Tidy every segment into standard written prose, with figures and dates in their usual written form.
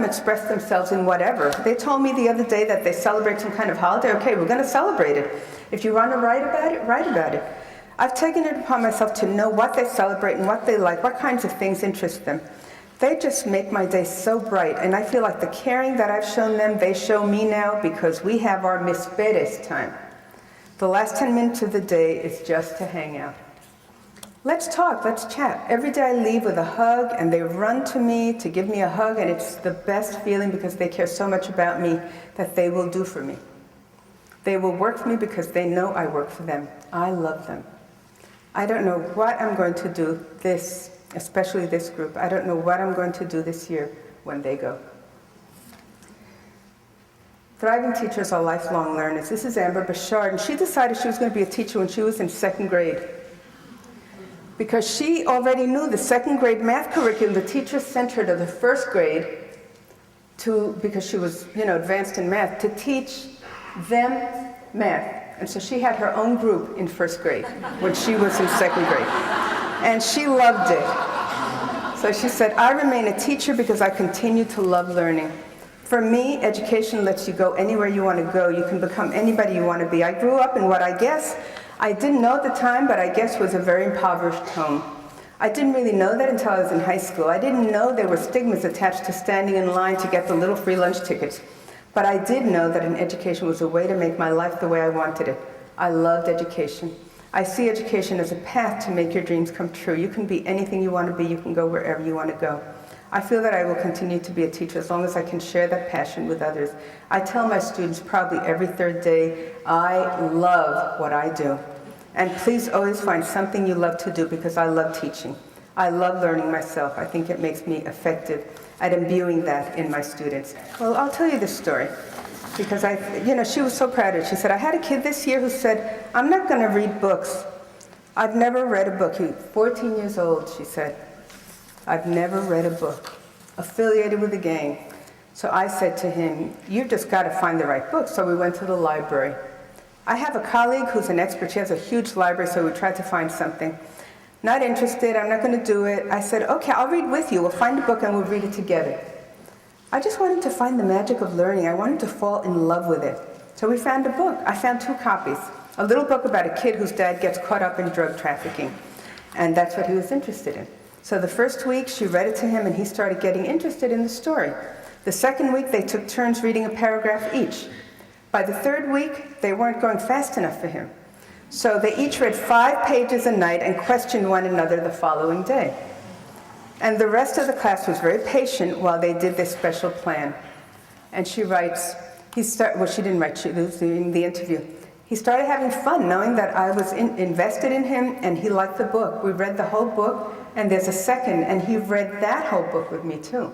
them express themselves in whatever. They told me the other day that they celebrate some kind of holiday. Okay, we're going to celebrate it. If you want to write about it, write about it. I've taken it upon myself to know what they celebrate and what they like, what kinds of things interest them. They just make my day so bright, and I feel like the caring that I've shown them, they show me now, because we have our Miss Perez time. The last 10 minutes of the day is just to hang out. Let's talk, let's chat. Every day I leave with a hug, and they run to me to give me a hug, and it's the best feeling because they care so much about me that they will do for me. They will work for me because they know I work for them. I love them. I don't know what I'm going to do especially this group. I don't know what I'm going to do this year when they go. Thriving teachers are lifelong learners. This is Amber Bouchard, and she decided she was going to be a teacher when she was in 2nd grade. Because she already knew the 2nd grade math curriculum, the teachers sent her to the 1st grade because she was, advanced in math, to teach them math. And so she had her own group in 1st grade when she was in 2nd grade. And she loved it. So she said, I remain a teacher because I continue to love learning. For me, education lets you go anywhere you want to go. You can become anybody you want to be. I grew up in what I guess, I didn't know at the time, but I guess was a very impoverished home. I didn't really know that until I was in high school. I didn't know there were stigmas attached to standing in line to get the little free lunch tickets. But I did know that an education was a way to make my life the way I wanted it. I loved education. I see education as a path to make your dreams come true. You can be anything you want to be. You can go wherever you want to go. I feel that I will continue to be a teacher as long as I can share that passion with others. I tell my students probably every 3rd day, I love what I do. And please always find something you love to do, because I love teaching. I love learning myself. I think it makes me effective at imbuing that in my students. Well, I'll tell you this story, because she was so proud of it. She said, I had a kid this year who said, I'm not going to read books. I've never read a book. He was 14 years old, she said. I've never read a book, affiliated with a gang. So I said to him, you've just got to find the right book. So we went to the library. I have a colleague who's an expert. She has a huge library, so we tried to find something. Not interested, I'm not going to do it. I said, okay, I'll read with you. We'll find a book and we'll read it together. I just wanted to find the magic of learning. I wanted to fall in love with it. So we found a book. I found 2 copies. A little book about a kid whose dad gets caught up in drug trafficking. And that's what he was interested in. So the first week, she read it to him, and he started getting interested in the story. The second week, they took turns reading a paragraph each. By the 3rd week, they weren't going fast enough for him. So they each read 5 pages a night and questioned one another the following day. And the rest of the class was very patient while they did this special plan. And she writes, she didn't write, she was doing the interview. He started having fun knowing that I was invested in him and he liked the book. We read the whole book, and there's a second, and he read that whole book with me too.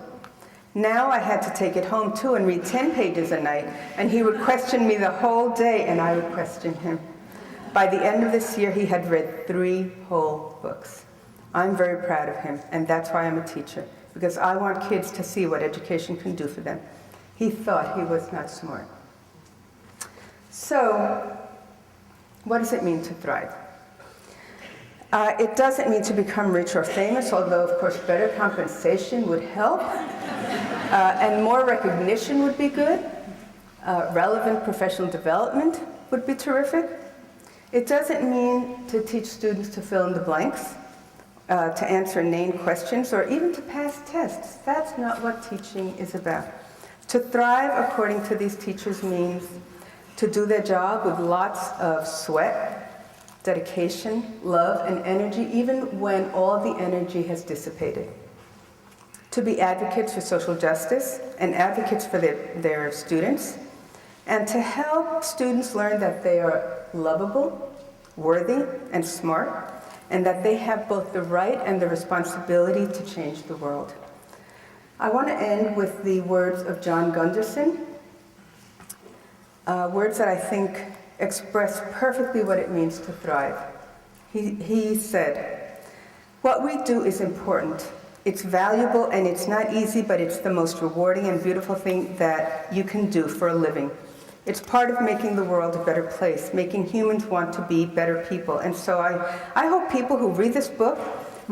Now I had to take it home too and read 10 pages a night, and he would question me the whole day and I would question him. By the end of this year, he had read 3 whole books. I'm very proud of him, and that's why I'm a teacher, because I want kids to see what education can do for them. He thought he was not smart. So, what does it mean to thrive? It doesn't mean to become rich or famous, although, of course, better compensation would help, and more recognition would be good. Relevant professional development would be terrific. It doesn't mean to teach students to fill in the blanks, to answer inane questions, or even to pass tests. That's not what teaching is about. To thrive, according to these teachers, means to do their job with lots of sweat, dedication, love, and energy, even when all the energy has dissipated. To be advocates for social justice and advocates for their students, and to help students learn that they are lovable, worthy, and smart, and that they have both the right and the responsibility to change the world. I want to end with the words of John Gunderson, words that I think express perfectly what it means to thrive. He said, "What we do is important. It's valuable and it's not easy, but it's the most rewarding and beautiful thing that you can do for a living. It's part of making the world a better place, making humans want to be better people." And so I hope people who read this book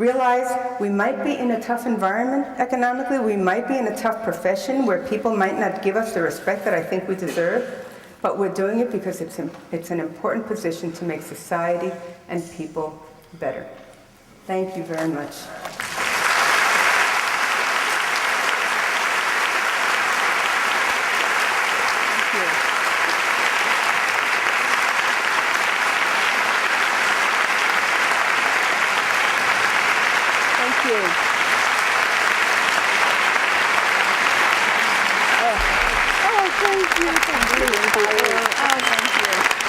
realize we might be in a tough environment economically, we might be in a tough profession where people might not give us the respect that I think we deserve, but we're doing it because it's an important position to make society and people better. Thank you very much. Thank you. Oh, thank you. Thank you. Oh, thank you.